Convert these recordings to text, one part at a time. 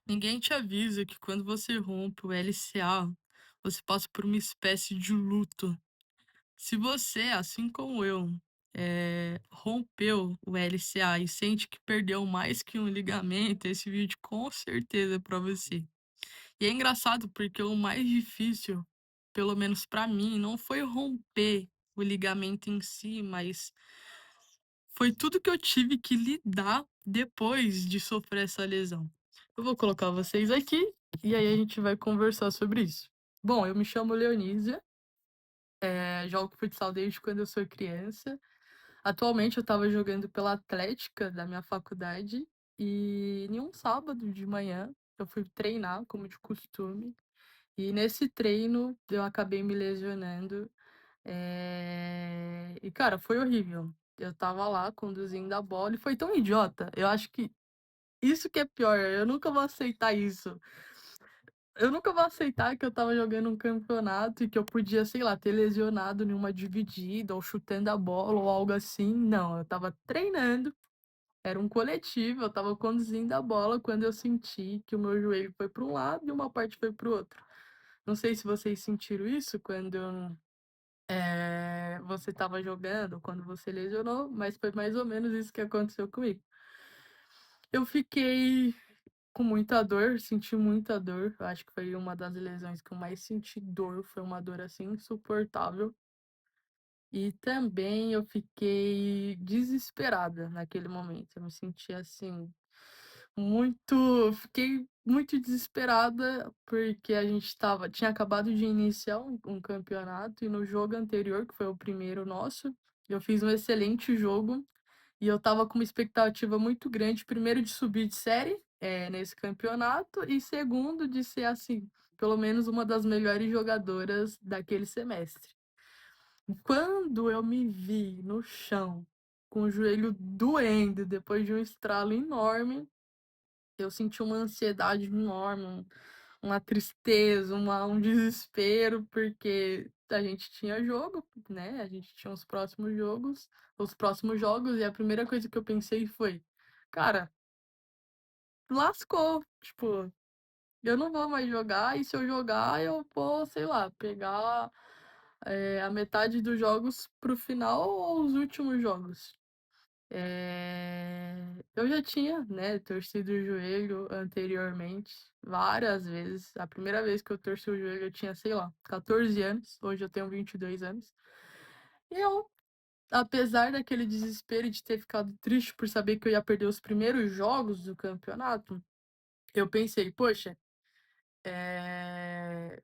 Ninguém te avisa que quando você rompe o LCA, você passa por uma espécie de luto. Se você, assim como eu, rompeu o LCA e sente que perdeu mais que um ligamento, esse vídeo com certeza é pra você. E é engraçado porque o mais difícil, pelo menos pra mim, não foi romper o ligamento em si, mas foi tudo que eu tive que lidar depois de sofrer essa lesão. Eu vou colocar vocês aqui e aí a gente vai conversar sobre isso. Bom, eu me chamo Leonísia, jogo futsal desde quando eu sou criança. Atualmente eu estava jogando pela Atlética da minha faculdade e em um sábado de manhã eu fui treinar, como de costume, e nesse treino eu acabei me lesionando. E, cara, foi horrível. Eu tava lá conduzindo a bola e foi tão idiota. Eu acho que isso que é pior. Eu nunca vou aceitar isso. Eu nunca vou aceitar que eu tava jogando um campeonato e que eu podia, sei lá, ter lesionado em uma dividida ou chutando a bola ou algo assim. Não, eu tava treinando. Era um coletivo, eu tava conduzindo a bola quando eu senti que o meu joelho foi para um lado e uma parte foi para o outro. Não sei se vocês sentiram isso quando você estava jogando, quando você lesionou, mas foi mais ou menos isso que aconteceu comigo. Eu fiquei com muita dor, senti muita dor. Eu acho que foi uma das lesões que eu mais senti dor, foi uma dor assim insuportável. E também eu fiquei desesperada naquele momento. Eu me senti assim, fiquei muito desesperada porque a gente tinha acabado de iniciar um campeonato e no jogo anterior, que foi o primeiro nosso, eu fiz um excelente jogo e eu tava com uma expectativa muito grande, primeiro de subir de série, nesse campeonato e segundo de ser assim, pelo menos uma das melhores jogadoras daquele semestre. Quando eu me vi no chão, com o joelho doendo, depois de um estralo enorme, eu senti uma ansiedade enorme, uma tristeza, um desespero, porque a gente tinha jogo, né? A gente tinha os próximos jogos, e a primeira coisa que eu pensei foi, cara, lascou, tipo, eu não vou mais jogar, e se eu jogar, eu vou, sei lá, pegar a metade dos jogos pro final ou os últimos jogos. Eu já tinha, né, torcido o joelho anteriormente, várias vezes. A primeira vez que eu torci o joelho eu tinha, sei lá, 14 anos, hoje eu tenho 22 anos. E eu, apesar daquele desespero de ter ficado triste por saber que eu ia perder os primeiros jogos do campeonato, eu pensei, poxa,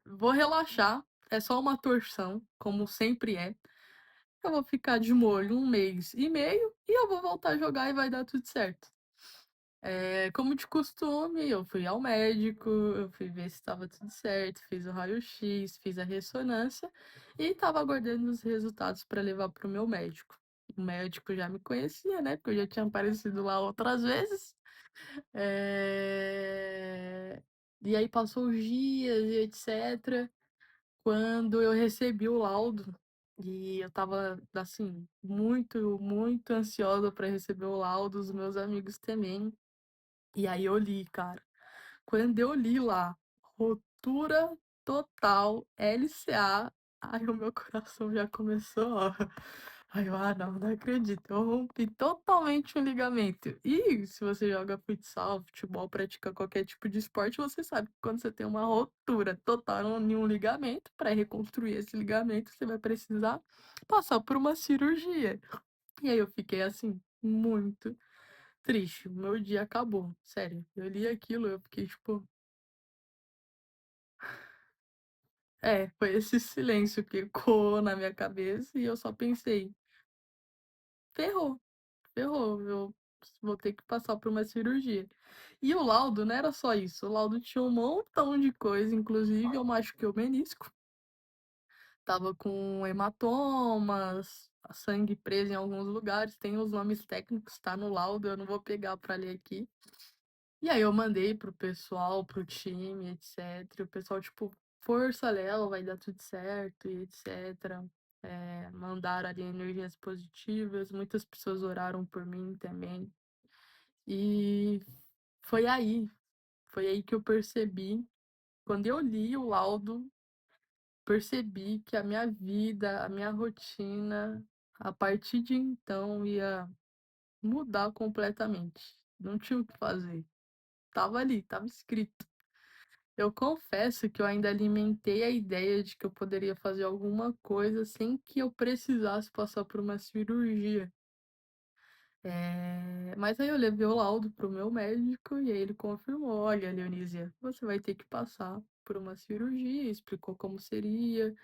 vou relaxar, é só uma torção, como sempre é. Eu vou ficar de molho um mês e meio e eu vou voltar a jogar e vai dar tudo certo. Como de costume, eu fui ao médico, eu fui ver se estava tudo certo, fiz o raio-x, fiz a ressonância e estava aguardando os resultados para levar para o meu médico. O médico já me conhecia, né? Porque eu já tinha aparecido lá outras vezes. E aí passou os dias e etc. Quando eu recebi o laudo, e eu tava, assim, muito, muito ansiosa para receber o laudo, os meus amigos também. E aí eu li, cara. Quando eu li lá, rotura total, LCA, aí o meu coração já começou, ó. Aí eu, não, não acredito. Eu rompi totalmente o ligamento. E se você joga futsal, futebol, pratica qualquer tipo de esporte, você sabe que quando você tem uma rotura total em um ligamento, para reconstruir esse ligamento, você vai precisar passar por uma cirurgia. E aí eu fiquei assim, muito triste. O meu dia acabou, sério. Eu li aquilo, eu fiquei tipo. Foi esse silêncio que ecoou na minha cabeça e eu só pensei: ferrou, ferrou, eu vou ter que passar por uma cirurgia. E o laudo não era só isso, o laudo tinha um montão de coisa, inclusive eu machuquei o menisco, tava com hematomas, sangue preso em alguns lugares, tem os nomes técnicos, tá no laudo, eu não vou pegar pra ler aqui. E aí eu mandei pro pessoal, pro time, etc. O pessoal, tipo, força, Léo, vai dar tudo certo, e etc. Mandaram ali energias positivas, muitas pessoas oraram por mim também. E foi aí, Foi aí que eu percebi, quando eu li o laudo, percebi que a minha vida, a minha rotina, a partir de então ia mudar completamente. Não tinha o que fazer. Tava ali, tava escrito. Eu confesso que eu ainda alimentei a ideia de que eu poderia fazer alguma coisa sem que eu precisasse passar por uma cirurgia. Mas aí eu levei o laudo pro meu médico e aí ele confirmou: olha, Leonísia, você vai ter que passar por uma cirurgia, explicou como seria,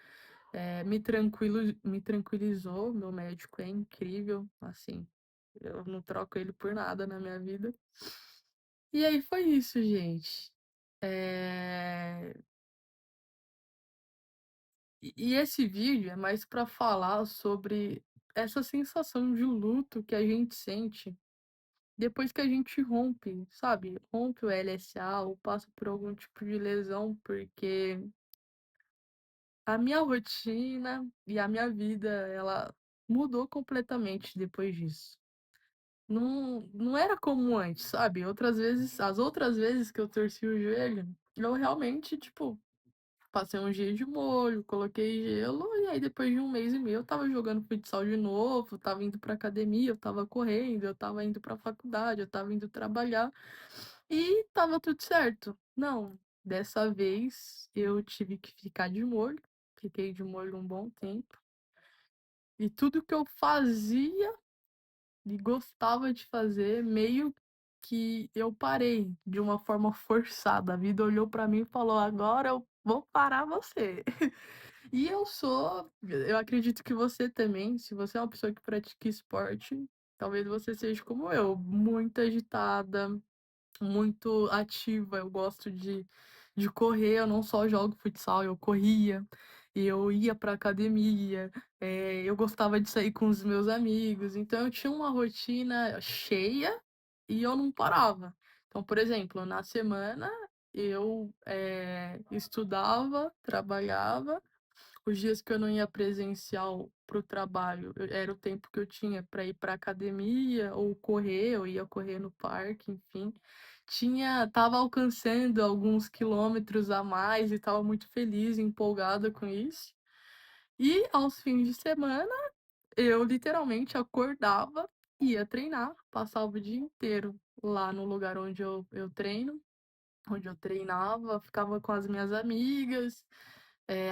me tranquilizou, meu médico é incrível, assim, eu não troco ele por nada na minha vida. E aí foi isso, gente. É, e esse vídeo é mais para falar sobre essa sensação de luto que a gente sente depois que a gente rompe, sabe? Rompe o LSA ou passa por algum tipo de lesão, porque a minha rotina e a minha vida, ela mudou completamente depois disso. Não era como antes, sabe? As outras vezes que eu torci o joelho, eu realmente, tipo, passei um dia de molho, coloquei gelo, e aí depois de um mês e meio eu tava jogando futsal de novo, tava indo pra academia, eu tava correndo, eu tava indo pra faculdade, eu tava indo trabalhar e tava tudo certo. Não, dessa vez eu tive que ficar de molho, fiquei de molho um bom tempo, e tudo que eu fazia e gostava de fazer, meio que eu parei de uma forma forçada. A vida olhou pra mim e falou: agora eu vou parar você. E eu acredito que você também, se você é uma pessoa que pratica esporte, talvez você seja como eu, muito agitada, muito ativa. Eu gosto de correr, eu não só jogo futsal, eu corria, e eu ia pra academia, eu gostava de sair com os meus amigos, então eu tinha uma rotina cheia e eu não parava. Então, por exemplo, na semana eu estudava, trabalhava, os dias que eu não ia presencial para o trabalho, era o tempo que eu tinha para ir para academia ou correr, eu ia correr no parque, enfim. Tava alcançando alguns quilômetros a mais e estava muito feliz, empolgada com isso. E aos fins de semana, eu literalmente acordava, ia treinar, passava o dia inteiro lá no lugar onde eu treino, onde eu treinava, ficava com as minhas amigas.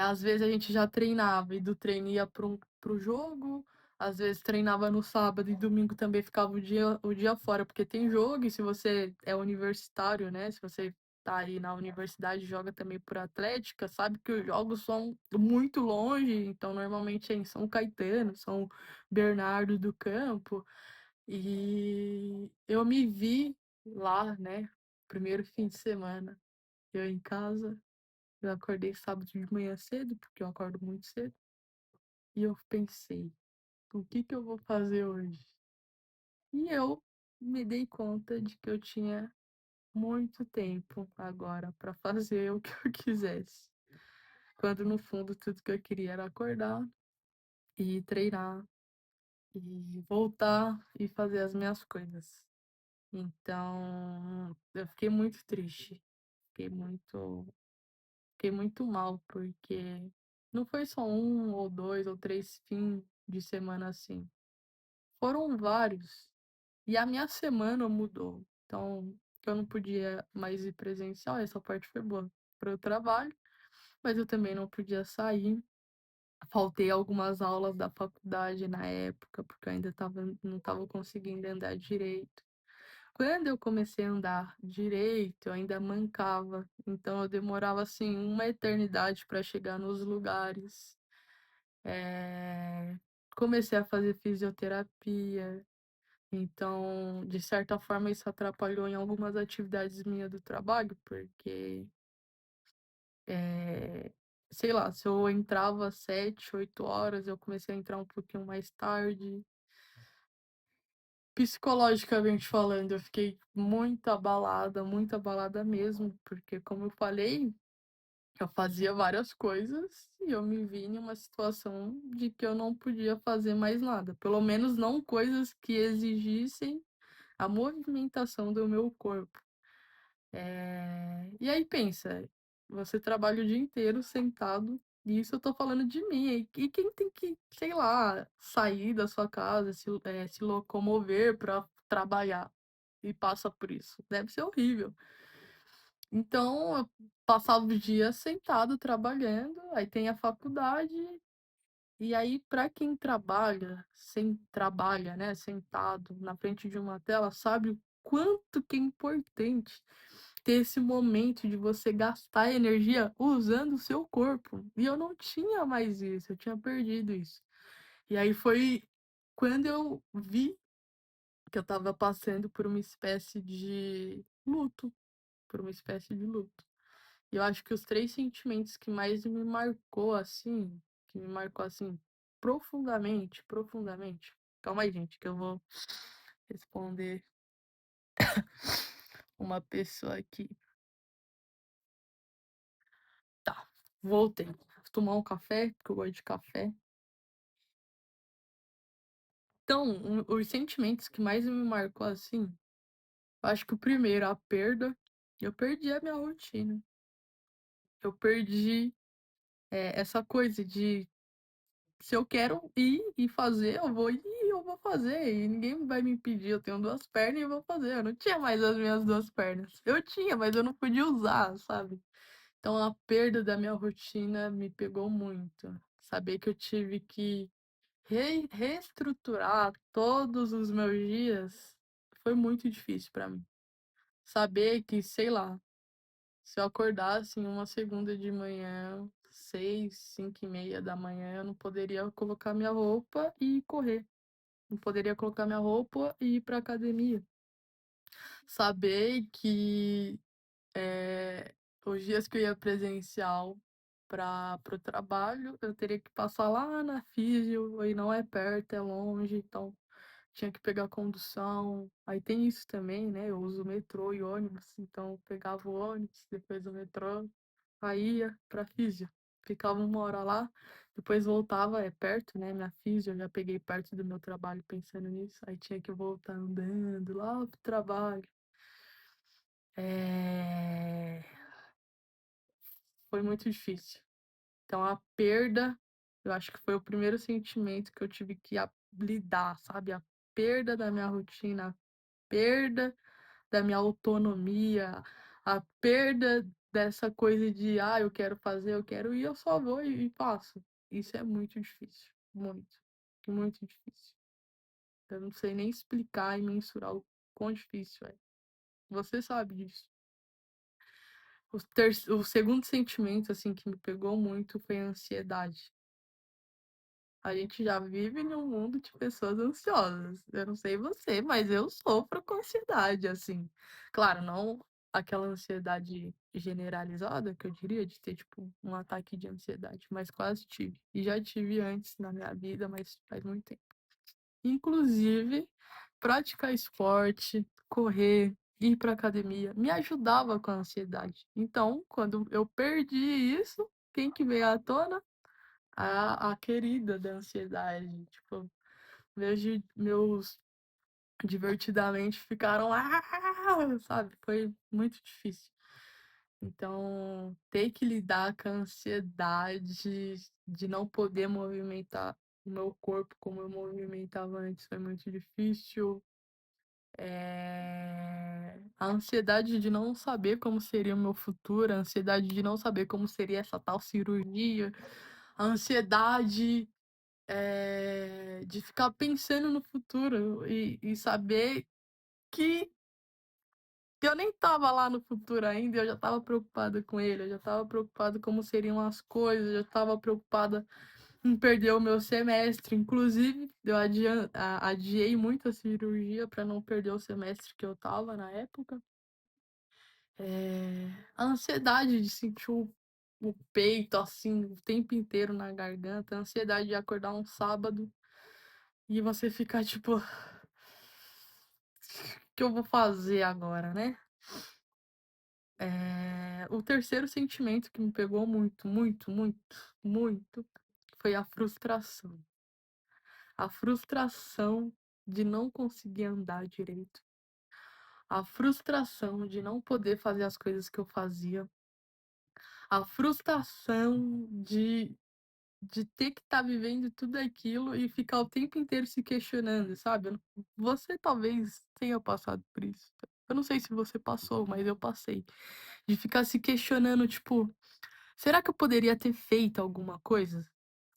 Às vezes a gente já treinava e do treino ia pro jogo, às vezes treinava no sábado e domingo também ficava o dia fora, porque tem jogo, e se você é universitário, né? Se você tá aí na universidade e joga também por Atlética, sabe que os jogos são muito longe, então normalmente é em São Caetano, São Bernardo do Campo, e eu me vi lá, né? Primeiro fim de semana, eu em casa. Eu acordei sábado de manhã cedo, porque eu acordo muito cedo, e eu pensei, o que que eu vou fazer hoje? E eu me dei conta de que eu tinha muito tempo agora para fazer o que eu quisesse. Quando no fundo tudo que eu queria era acordar e treinar e voltar e fazer as minhas coisas. Então, eu fiquei muito triste. Fiquei muito Fiquei muito mal, porque não foi só um ou dois ou três fins de semana assim. Foram vários. E a minha semana mudou. Então, eu não podia mais ir presencial, essa parte foi boa para o trabalho, mas eu também não podia sair. Faltei algumas aulas da faculdade na época, porque eu ainda não estava conseguindo andar direito. Quando eu comecei a andar direito, eu ainda mancava, então eu demorava assim uma eternidade para chegar nos lugares. Eh, Comecei a fazer fisioterapia, então, de certa forma, isso atrapalhou em algumas atividades minhas do trabalho, porque, eh, sei lá, se eu entrava às 7, 8 horas, eu comecei a entrar um pouquinho mais tarde. Psicologicamente falando, eu fiquei muito abalada mesmo, porque como eu falei, eu fazia várias coisas e eu me vi em uma situação de que eu não podia fazer mais nada, pelo menos não coisas que exigissem a movimentação do meu corpo. E aí pensa, você trabalha o dia inteiro sentado, e isso eu tô falando de mim. E quem tem que, sei lá, sair da sua casa, se locomover para trabalhar e passa por isso? Deve ser horrível. Então, eu passava o dia sentado trabalhando, aí tem a faculdade, e aí para quem trabalha, né, sentado na frente de uma tela, sabe o quanto que é importante ter esse momento de você gastar energia usando o seu corpo. E eu não tinha mais isso, eu tinha perdido isso. E aí foi quando eu vi que eu estava passando por uma espécie de luto, por uma espécie de luto. E eu acho que os três sentimentos que mais me marcou assim, que me marcou assim profundamente, profundamente. Calma aí, gente, que eu vou responder uma pessoa aqui. Tá, voltei. Vou tomar um café, porque eu gosto de café. Então, os sentimentos que mais me marcou assim, eu acho que o primeiro, a perda. Eu perdi a minha rotina. Eu perdi essa coisa de se eu quero ir e fazer, eu vou ir e eu vou fazer. E ninguém vai me impedir. Eu tenho duas pernas e eu vou fazer. Eu não tinha mais as minhas duas pernas. Eu tinha, mas eu não podia usar, sabe? Então a perda da minha rotina me pegou muito. Saber que eu tive que reestruturar todos os meus dias foi muito difícil para mim. Saber que, sei lá, se eu acordasse em uma segunda de manhã, 6, 5:30 da manhã, eu não poderia colocar minha roupa e correr. Não poderia colocar minha roupa e ir pra academia. Saber que os dias que eu ia presencial para o trabalho, eu teria que passar lá na físio, aí não é perto, é longe, então tinha que pegar condução. Aí tem isso também, né? Eu uso metrô e ônibus, então eu pegava o ônibus, depois o metrô, aí ia pra físio. Ficava uma hora lá, depois voltava, é perto, né? Minha físio, eu já peguei perto do meu trabalho pensando nisso. Aí tinha que voltar andando lá pro trabalho. É... Foi muito difícil. Então a perda, eu acho que foi o primeiro sentimento que eu tive que lidar, sabe? A perda da minha rotina, a perda da minha autonomia, a perda dessa coisa de, eu quero fazer, eu quero ir, eu só vou e faço. Isso é muito difícil, muito, muito difícil. Eu não sei nem explicar e mensurar o quão difícil é. Você sabe disso. O segundo sentimento, assim, que me pegou muito foi a ansiedade. A gente já vive num mundo de pessoas ansiosas. Eu não sei você, mas eu sofro com ansiedade, assim. Claro, não aquela ansiedade generalizada, que eu diria, de ter, tipo, um ataque de ansiedade, mas quase tive. E já tive antes na minha vida, mas faz muito tempo. Inclusive, praticar esporte, correr, ir pra academia, me ajudava com a ansiedade. Então, quando eu perdi isso, quem que veio à tona? A querida da ansiedade. Tipo, meus divertidamente ficaram lá, sabe? Foi muito difícil. Então, ter que lidar com a ansiedade de não poder movimentar o meu corpo como eu movimentava antes foi muito difícil. A ansiedade de não saber como seria o meu futuro, a ansiedade de não saber como seria essa tal cirurgia, a ansiedade de ficar pensando no futuro e saber que eu nem tava lá no futuro ainda, eu já tava preocupada com ele, eu já tava preocupada como seriam as coisas, eu já tava preocupada em perder o meu semestre. Inclusive, eu adiei muito a cirurgia para não perder o semestre que eu tava na época. A ansiedade de sentir o peito assim o tempo inteiro na garganta, a ansiedade de acordar um sábado e você ficar tipo, o que eu vou fazer agora, né? O terceiro sentimento que me pegou muito, muito, muito, muito foi a frustração. A frustração de não conseguir andar direito. A frustração de não poder fazer as coisas que eu fazia, a frustração de ter que estar vivendo tudo aquilo e ficar o tempo inteiro se questionando, sabe? Você talvez tenha passado por isso. Eu não sei se você passou, mas eu passei. De ficar se questionando, tipo, será que eu poderia ter feito alguma coisa?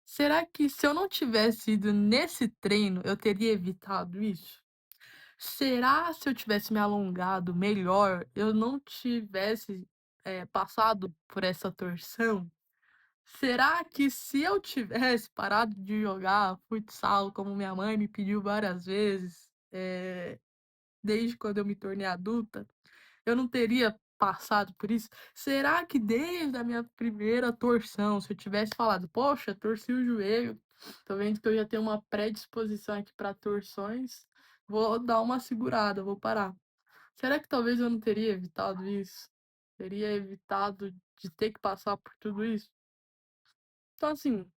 Será que se eu não tivesse ido nesse treino, eu teria evitado isso? Será se eu tivesse me alongado melhor, eu não tivesse passado por essa torção? Será que se eu tivesse parado de jogar futsal, como minha mãe me pediu várias vezes, desde quando eu me tornei adulta, eu não teria passado por isso? Será que desde a minha primeira torção, se eu tivesse falado, poxa, torci o joelho, tô vendo que eu já tenho uma predisposição aqui para torções, vou dar uma segurada, vou parar. Será que talvez eu não teria evitado isso? Teria evitado de ter que passar por tudo isso? Então, assim,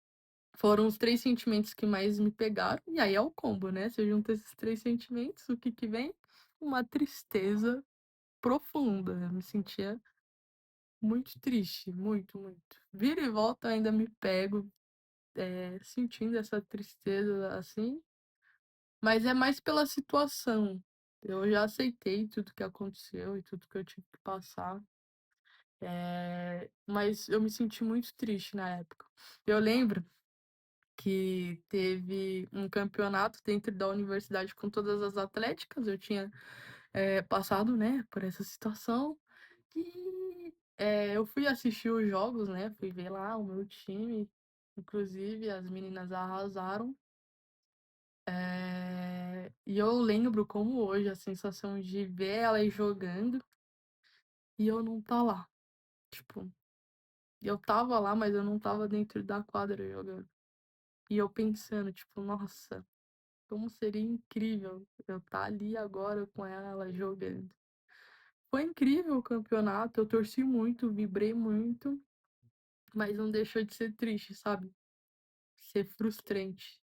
foram os 3 sentimentos que mais me pegaram, e aí é o combo, né, você junta esses 3 sentimentos, o que que vem? Uma tristeza profunda, eu me sentia muito triste, muito, muito. Vira e volta ainda me pego, sentindo essa tristeza, assim, mas é mais pela situação. Eu já aceitei tudo que aconteceu e tudo que eu tive que passar, mas eu me senti muito triste na época. Eu lembro que teve um campeonato dentro da universidade com todas as atléticas. Eu tinha passado, né, por essa situação e eu fui assistir os jogos, né, fui ver lá o meu time, inclusive as meninas arrasaram. E eu lembro como hoje a sensação de ver elas jogando e eu não tá lá. Tipo, eu tava lá, mas eu não tava dentro da quadra jogando. E eu pensando, tipo, nossa, como seria incrível eu estar ali agora com ela jogando. Foi incrível o campeonato, eu torci muito, vibrei muito, mas não deixou de ser triste, sabe? Ser frustrante.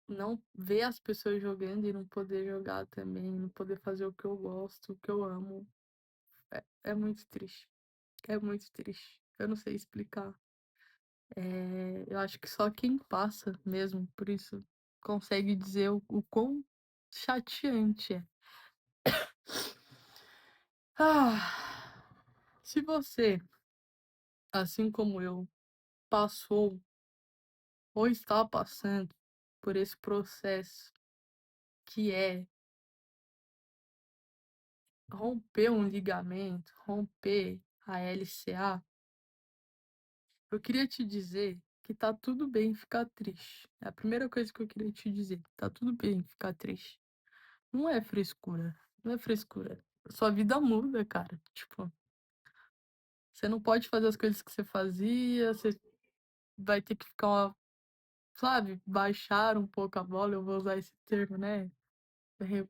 Não ver as pessoas jogando e não poder jogar também, não poder fazer o que eu gosto, o que eu amo. É muito triste. É muito triste. Eu não sei explicar. Eu acho que só quem passa mesmo, por isso, consegue dizer o quão chateante é. Ah, se você, assim como eu, passou ou está passando por esse processo que é romper um ligamento, romper a LCA, eu queria te dizer que tá tudo bem ficar triste. É a primeira coisa que eu queria te dizer. Tá tudo bem ficar triste. Não é frescura. Não é frescura. Sua vida muda, cara. Tipo, você não pode fazer as coisas que você fazia, você vai ter que ficar, sabe, baixar um pouco a bola, eu vou usar esse termo, né?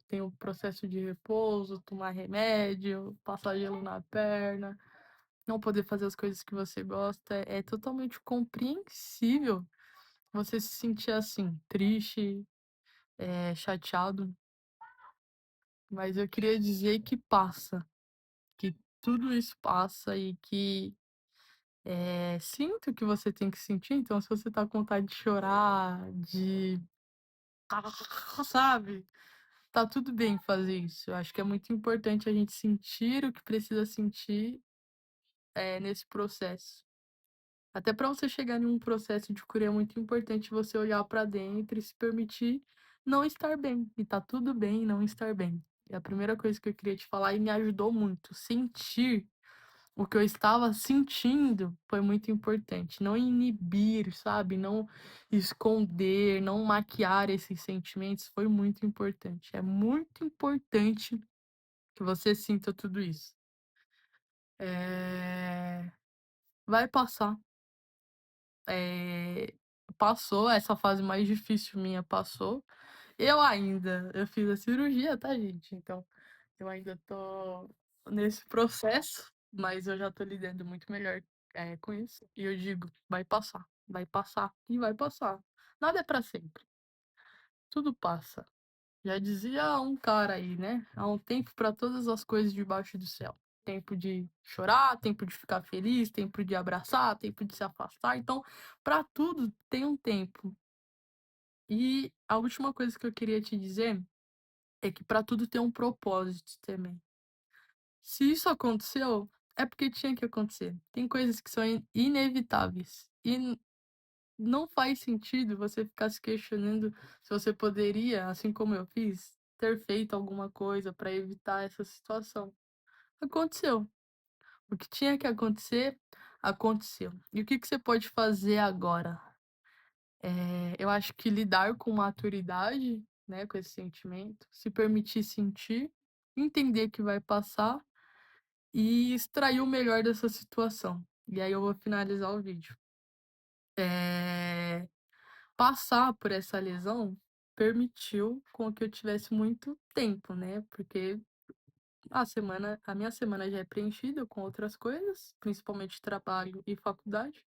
Tem o processo de repouso, tomar remédio, passar gelo na perna, não poder fazer as coisas que você gosta. É totalmente compreensível você se sentir assim, triste, chateado, mas eu queria dizer que passa, que tudo isso passa e que sinto que você tem que sentir, então se você tá com vontade de chorar, sabe? Tá tudo bem fazer isso. Eu acho que é muito importante a gente sentir o que precisa sentir nesse processo. Até para você chegar em um processo de cura é muito importante você olhar para dentro e se permitir não estar bem. E tá tudo bem não estar bem. É a primeira coisa que eu queria te falar e me ajudou muito. Sentir o que eu estava sentindo foi muito importante. Não inibir, sabe? Não esconder, não maquiar esses sentimentos foi muito importante. É muito importante que você sinta tudo isso. É... Vai passar. É... Passou, essa fase mais difícil minha passou. Eu fiz a cirurgia, tá, gente? Então, eu ainda tô nesse processo, mas eu já tô lidando muito melhor com isso. E eu digo, vai passar e vai passar. Nada é pra sempre. Tudo passa. Já dizia um cara aí, né? Há um tempo para todas as coisas debaixo do céu. Tempo de chorar, tempo de ficar feliz, tempo de abraçar, tempo de se afastar. Então, para tudo tem um tempo. E a última coisa que eu queria te dizer é que para tudo tem um propósito também. Se isso aconteceu, é porque tinha que acontecer. Tem coisas que são inevitáveis. E não faz sentido você ficar se questionando se você poderia, assim como eu fiz, ter feito alguma coisa para evitar essa situação. Aconteceu. O que tinha que acontecer, aconteceu. E o que que você pode fazer agora? Eu acho que lidar com maturidade, né, com esse sentimento, se permitir sentir, entender que vai passar e extrair o melhor dessa situação. E aí eu vou finalizar o vídeo. Passar por essa lesão permitiu com que eu tivesse muito tempo, né? Porque a minha semana já é preenchida com outras coisas, principalmente trabalho e faculdade,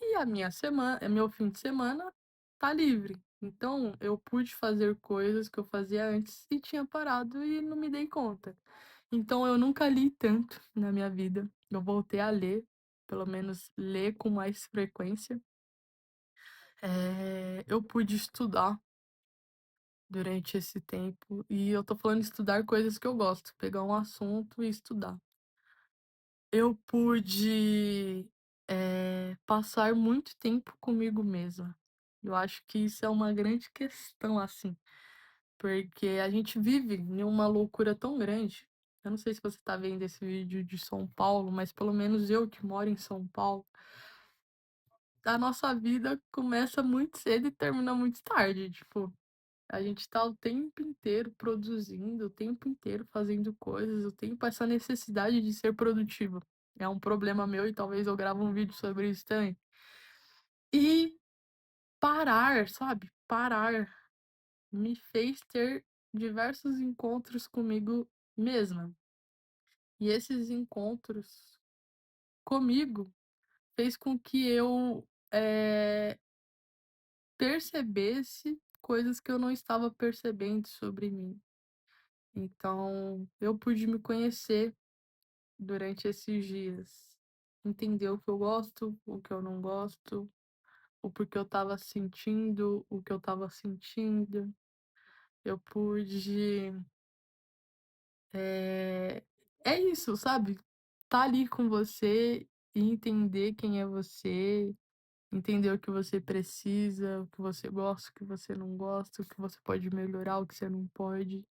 e a minha semana, meu fim de semana tá livre. Então, eu pude fazer coisas que eu fazia antes e tinha parado e não me dei conta. Então, eu nunca li tanto na minha vida. Eu voltei a ler, pelo menos ler com mais frequência. Eu pude estudar durante esse tempo. E eu tô falando de estudar coisas que eu gosto, pegar um assunto e estudar. Eu pude, passar muito tempo comigo mesma. Eu acho que isso é uma grande questão, assim, porque a gente vive em uma loucura tão grande. Eu não sei se você tá vendo esse vídeo de São Paulo, mas pelo menos eu que moro em São Paulo, a nossa vida começa muito cedo e termina muito tarde, tipo. A gente tá o tempo inteiro produzindo, o tempo inteiro fazendo coisas, o tempo essa necessidade de ser produtivo. É um problema meu e talvez eu grave um vídeo sobre isso também. E parar, sabe? Parar me fez ter diversos encontros comigo mesma. E esses encontros comigo fez com que eu percebesse coisas que eu não estava percebendo sobre mim. Então, eu pude me conhecer durante esses dias. Entender o que eu gosto, o que eu não gosto, o porquê eu estava sentindo, o que eu estava sentindo. Eu pude. É, é isso, sabe? Tá ali com você e entender quem é você, entender o que você precisa, o que você gosta, o que você não gosta, o que você pode melhorar, o que você não pode.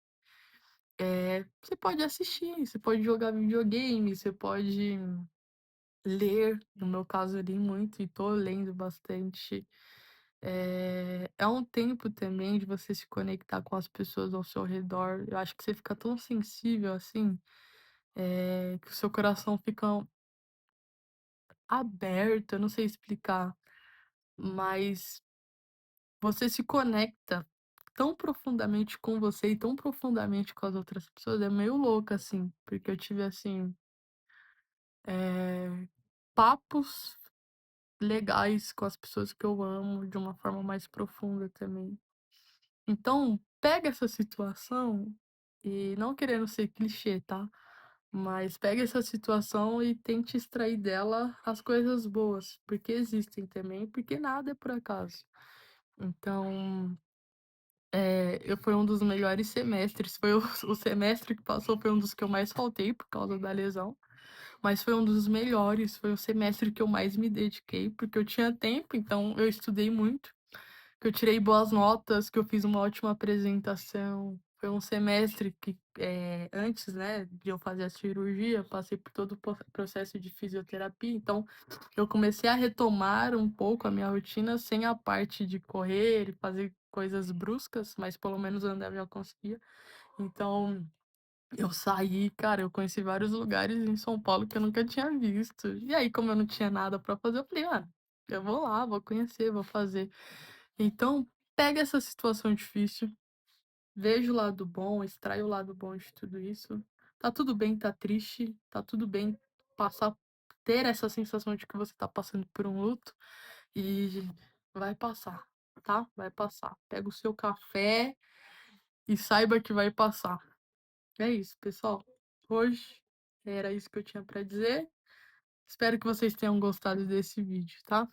Você pode assistir, você pode jogar videogame, você pode ler, no meu caso eu li muito e tô lendo bastante. É um tempo também de você se conectar com as pessoas ao seu redor. Eu acho que você fica tão sensível assim, que o seu coração fica aberto, eu não sei explicar, mas você se conecta tão profundamente com você e tão profundamente com as outras pessoas, é meio louco assim, porque eu tive assim, papos legais com as pessoas que eu amo de uma forma mais profunda também. Então, pega essa situação e não querendo ser clichê, tá? Mas pega essa situação e tente extrair dela as coisas boas, porque existem também, porque nada é por acaso. Então, foi um dos melhores semestres. Foi o semestre que passou, foi um dos que eu mais faltei por causa da lesão. Mas foi um dos melhores, foi o semestre que eu mais me dediquei, porque eu tinha tempo, então eu estudei muito, que eu tirei boas notas, que eu fiz uma ótima apresentação. Foi um semestre que, antes, né, de eu fazer a cirurgia, eu passei por todo o processo de fisioterapia, então eu comecei a retomar um pouco a minha rotina sem a parte de correr e fazer coisas bruscas, mas pelo menos andar eu já conseguia. Então, eu saí, cara, eu conheci vários lugares em São Paulo que eu nunca tinha visto. E aí, como eu não tinha nada pra fazer, eu falei, ah, eu vou lá, vou conhecer, vou fazer. Então, pega essa situação difícil, veja o lado bom, extrai o lado bom de tudo isso. Tá tudo bem, tá triste, tá tudo bem passar, ter essa sensação de que você tá passando por um luto e vai passar, tá? Vai passar. Pega o seu café e saiba que vai passar. É isso, pessoal. Hoje era isso que eu tinha pra dizer. Espero que vocês tenham gostado desse vídeo, tá?